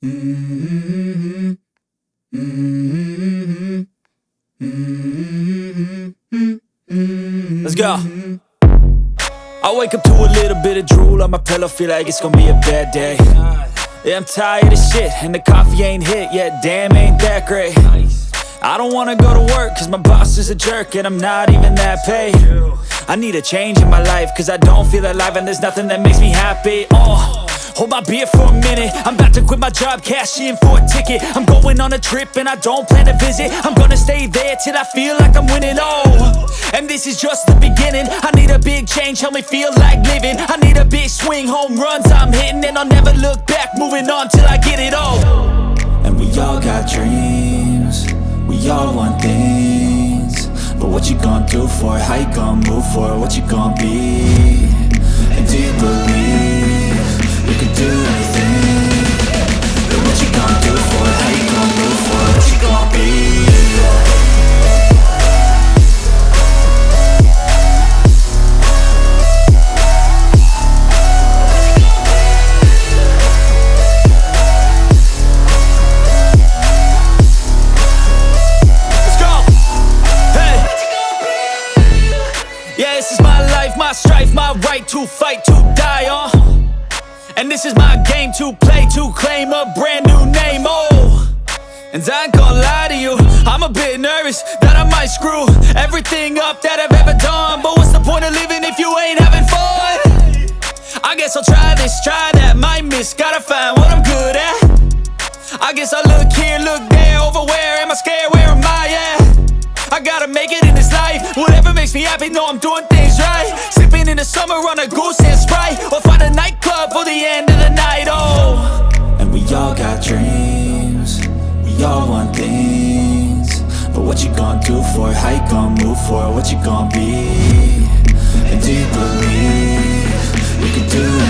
Mm-hmm. Mm-hmm. Mm-hmm. Let's go. I wake up to a little bit of drool on my pillow, feel like it's gonna be a bad day. Yeah, I'm tired of shit, and the coffee ain't hit yet, damn, ain't that great. I don't wanna go to work, cause my boss is a jerk, and I'm not even that paid. I need a change in my life, cause I don't feel alive, and there's nothing that makes me happy. Hold my beer for a minute, I'm about to quit my job, cash in for a ticket. I'm going on a trip and I don't plan to visit. I'm gonna stay there till I feel like I'm winning, and this is just the beginning. I need a big change, help me feel like living. I need a big swing, home runs I'm hitting, and I'll never look back, moving on till I get it all. And we all got dreams, we all want things, but what you gonna do for it? How you gonna move for it? What you gonna be? And do you believe you can do anything? But what you gonna do for it? How you gonna move for it? What you gonna be? Yeah, this is my life, my strife, my right to fight, to die on. And this is my game to play, to claim a brand new name, And I ain't gonna lie to you, I'm a bit nervous that I might screw everything up that I've ever done. But what's the point of living if you ain't having fun? I guess I'll try this, try that, might miss, gotta find what I'm good at. I guess I look here, look there, over where am I scared, where am I at? I gotta make it in this life, whatever makes me happy, know I'm doing things right. Sipping in the summer on a goose and Sprite, or find a nightclub for the end of the night, And we all got dreams, we all want things, but what you gonna do for it? How you gonna move for it? What you gonna be? And do you believe you can do it?